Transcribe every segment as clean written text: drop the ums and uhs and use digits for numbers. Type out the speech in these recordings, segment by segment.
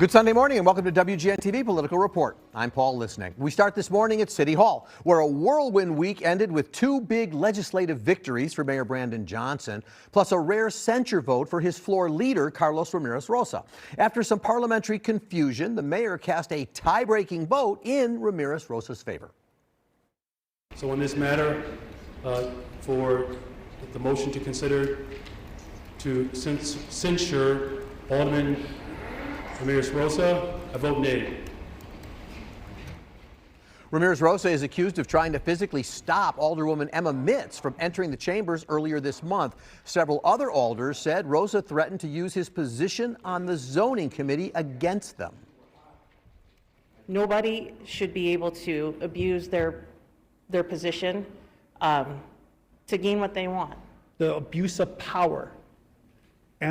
Good Sunday morning and welcome to WGN-TV Political Report. I'm Paul Lisnek. We start this morning at City Hall, where a whirlwind week ended with two big legislative victories for Mayor Brandon Johnson, plus a rare censure vote for his floor leader, Carlos Ramirez Rosa. After some parliamentary confusion, the mayor cast a tie-breaking vote in Ramirez Rosa's favor. So on this matter, for the motion to consider to censure Alderman Ramirez Rosa, I vote nay. Ramirez Rosa is accused of trying to physically stop Alderwoman Emma Mitts from entering the chambers earlier this month. Several other alders said Rosa threatened to use his position on the zoning committee against them. Nobody should be able to abuse their position to gain what they want. The abuse of power, I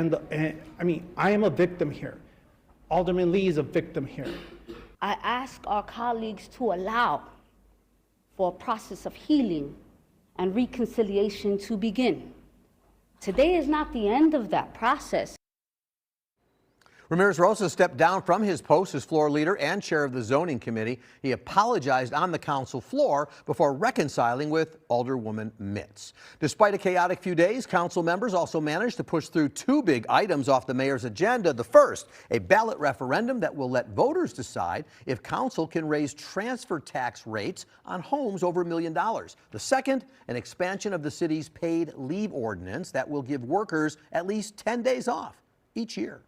am a victim here. Alderman Lee is a victim here. I ask our colleagues to allow for a process of healing and reconciliation to begin. Today is not the end of that process. Ramirez Rosa stepped down from his post as floor leader and chair of the zoning committee. He apologized on the council floor before reconciling with Alderwoman Mitts. Despite a chaotic few days, council members also managed to push through two big items off the mayor's agenda. The first, a ballot referendum that will let voters decide if council can raise transfer tax rates on homes over $1 million. The second, an expansion of the city's paid leave ordinance that will give workers at least 10 days off each year.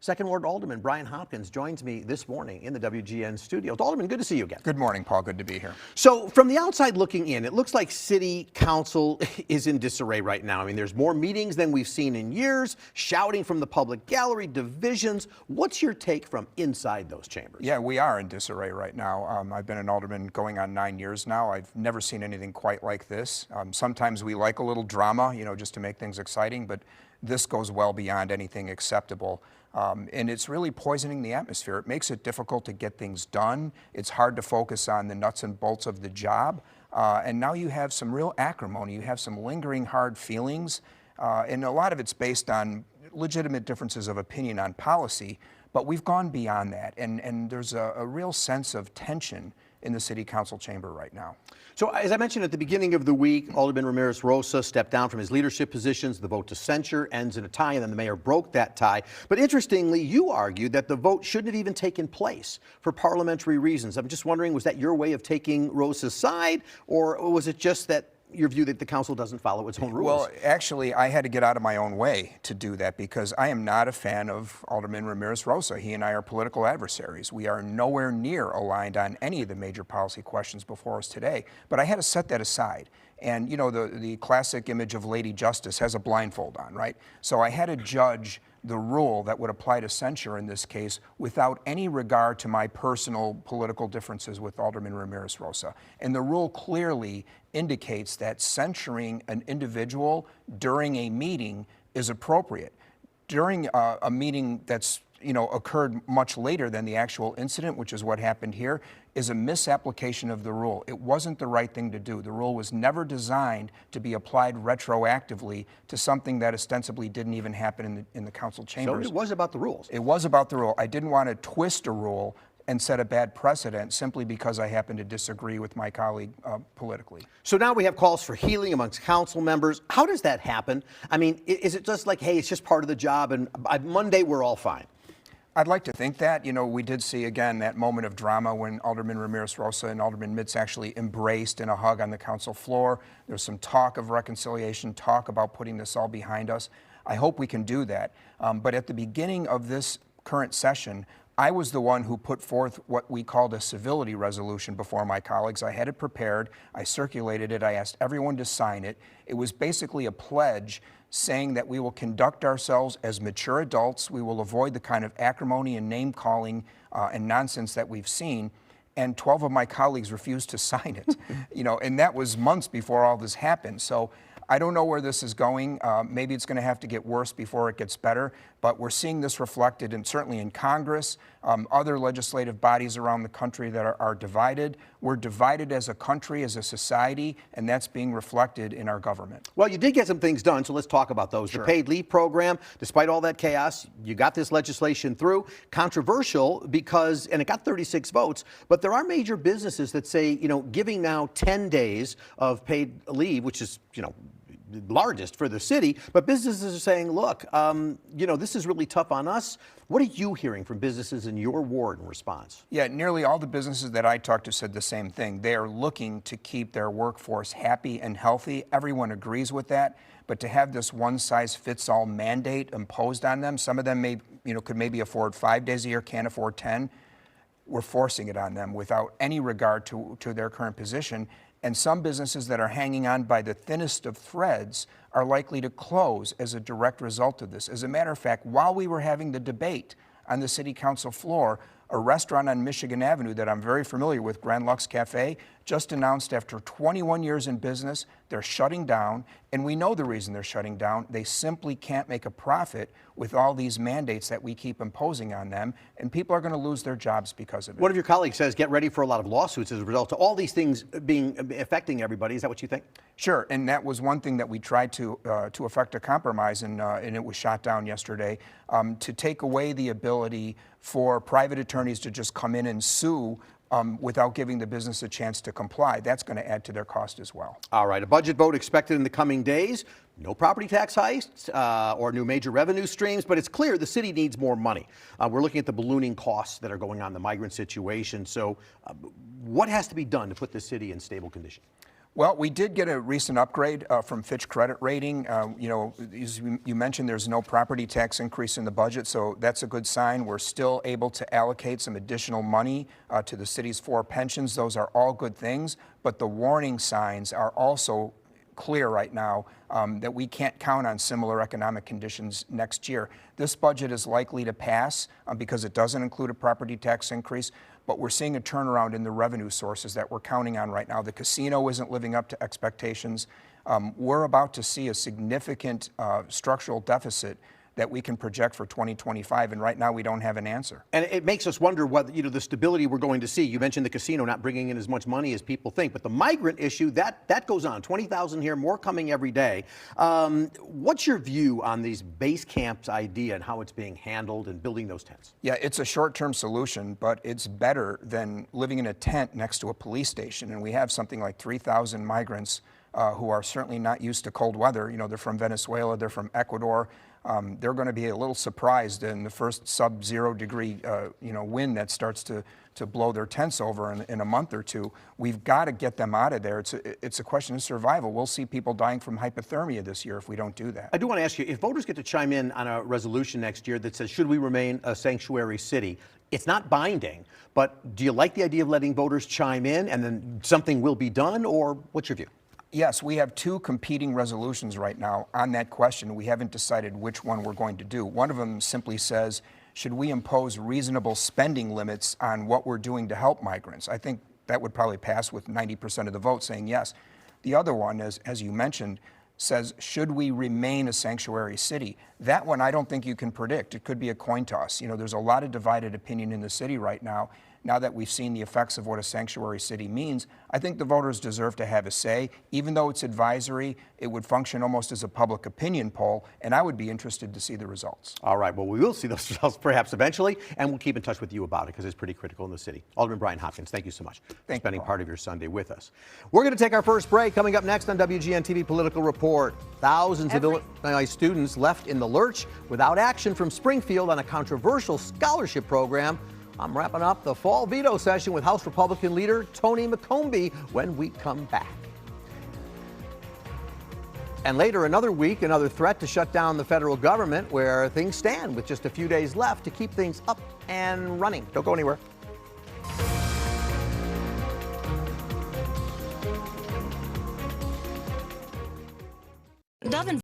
Second Ward Alderman Brian Hopkins joins me this morning in the WGN studio. Alderman, good to see you again. Good morning, Paul. Good to be here. So from the outside looking in, it looks like city council is in disarray right now. I mean, there's more meetings than we've seen in years, shouting from the public gallery, divisions. What's your take from inside those chambers? Yeah, we are in disarray right now. I've been an alderman going on 9 years now. I've never seen anything quite like this. Sometimes we like a little drama, just to make things exciting, but this goes well beyond anything acceptable. And it's really poisoning the atmosphere. It makes it difficult to get things done. It's hard to focus on the nuts and bolts of the job. And now you have some real acrimony. You have some lingering hard feelings. And a lot of it's based on legitimate differences of opinion on policy. But we've gone beyond that. And there's a real sense of tension in the city council chamber right now. So as I mentioned at the beginning of the week, Alderman Ramirez Rosa stepped down from his leadership positions. The vote to censure ends in a tie, and then the mayor broke that tie. But interestingly, you argued that the vote shouldn't have even taken place for parliamentary reasons. I'm just wondering, was that your way of taking Rosa's side, or was it just that your view that the council doesn't follow its own rules? Well, actually, I had to get out of my own way to do that because I am not a fan of Alderman Ramirez Rosa. He and I are political adversaries. We are nowhere near aligned on any of the major policy questions before us today. But I had to set that aside. And, the classic image of Lady Justice has a blindfold on, right? So I had to judge the rule that would apply to censure in this case without any regard to my personal political differences with Alderman Ramirez Rosa. And the rule clearly indicates that censuring an individual during a meeting is appropriate. During a meeting that's occurred much later than the actual incident, which is what happened here, is a misapplication of the rule. It wasn't the right thing to do. The rule was never designed to be applied retroactively to something that ostensibly didn't even happen in the council chambers. So it was about the rules. It was about the rule. I didn't want to twist a rule and set a bad precedent simply because I happen to disagree with my colleague politically. So now we have calls for healing amongst council members. How does that happen? I mean, is it just like, hey, it's just part of the job and by Monday we're all fine? I'd like to think that. We did see, again, that moment of drama when Alderman Ramirez Rosa and Alderman Mitts actually embraced in a hug on the council floor. There's some talk of reconciliation, talk about putting this all behind us. I hope we can do that. But at the beginning of this current session, I was the one who put forth what we called a civility resolution before my colleagues. I had it prepared. I circulated it. I asked everyone to sign it. It was basically a pledge saying that we will conduct ourselves as mature adults. We will avoid the kind of acrimony and name-calling and nonsense that we've seen. And 12 of my colleagues refused to sign it, and that was months before all this happened. So I don't know where this is going. Maybe it's going to have to get worse before it gets better, but we're seeing this reflected certainly in Congress, other legislative bodies around the country that are divided. We're divided as a country, as a society, and that's being reflected in our government. Well, you did get some things done, so let's talk about those. Sure. The paid leave program, despite all that chaos, you got this legislation through. Controversial because, and it got 36 votes, but there are major businesses that say, giving now 10 days of paid leave, which is, largest for the city, but businesses are saying, look, this is really tough on us. What are you hearing from businesses in your ward in response? Yeah, nearly all the businesses that I talked to said the same thing. They are looking to keep their workforce happy and healthy. Everyone agrees with that. But to have this one-size-fits-all mandate imposed on them, some of them could maybe afford 5 days a year, can't afford 10. We're forcing it on them without any regard to their current position. And some businesses that are hanging on by the thinnest of threads are likely to close as a direct result of this. As a matter of fact, while we were having the debate on the city council floor, a restaurant on Michigan Avenue that I'm very familiar with, Grand Lux Cafe, just announced after 21 years in business, they're shutting down. And we know the reason they're shutting down. They simply can't make a profit with all these mandates that we keep imposing on them. And people are going to lose their jobs because of it. One of your colleagues says get ready for a lot of lawsuits as a result of all these things affecting everybody. Is that what you think? Sure, and that was one thing that we tried to effect a compromise, and it was shot down yesterday, to take away the ability for private attorneys to just come in and sue without giving the business a chance to comply. That's going to add to their cost as well. All right, a budget vote expected in the coming days. No property tax hikes or new major revenue streams, but it's clear the city needs more money. We're looking at the ballooning costs that are going on, the migrant situation. So what has to be done to put the city in stable condition? Well, we did get a recent upgrade from Fitch Credit Rating. As you mentioned, there's no property tax increase in the budget, so that's a good sign. We're still able to allocate some additional money to the city's 4 pensions. Those are all good things, but the warning signs are also clear right now that we can't count on similar economic conditions next year. This budget is likely to pass because it doesn't include a property tax increase, but we're seeing a turnaround in the revenue sources that we're counting on right now. The casino isn't living up to expectations. We're about to see a significant structural deficit that we can project for 2025, and right now we don't have an answer. And it makes us wonder whether, the stability we're going to see. You mentioned the casino not bringing in as much money as people think, but the migrant issue, that goes on. 20,000 here, more coming every day. What's your view on these base camps idea and how it's being handled and building those tents? Yeah, it's a short-term solution, but it's better than living in a tent next to a police station. And we have something like 3,000 migrants who are certainly not used to cold weather. They're from Venezuela, they're from Ecuador. They're going to be a little surprised in the first sub-0 degree, wind that starts to blow their tents over in a month or two. We've got to get them out of there. It's a question of survival. We'll see people dying from hypothermia this year if we don't do that. I do want to ask you, if voters get to chime in on a resolution next year that says, should we remain a sanctuary city? It's not binding, but do you like the idea of letting voters chime in and then something will be done, or what's your view? Yes, we have 2 competing resolutions right now on that question. We haven't decided which one we're going to do. One of them simply says, should we impose reasonable spending limits on what we're doing to help migrants? I think that would probably pass with 90% of the vote saying yes. The other one, as you mentioned, says, should we remain a sanctuary city? That one I don't think you can predict. It could be a coin toss. There's a lot of divided opinion in the city right now. Now that we've seen the effects of what a sanctuary city means, I think the voters deserve to have a say. Even though it's advisory, it would function almost as a public opinion poll, and I would be interested to see the results. All right, well, we will see those results perhaps eventually, and we'll keep in touch with you about it because it's pretty critical in the city. Alderman Brian Hopkins, thank you so much for spending part of your Sunday with us. We're going to take our first break. Coming up next on WGN-TV Political Report, thousands of Illinois students left in the lurch without action from Springfield on a controversial scholarship program. I'm wrapping up the fall veto session with House Republican leader Tony McCombie when we come back. And later, another week, another threat to shut down the federal government, where things stand with just a few days left to keep things up and running. Don't go anywhere.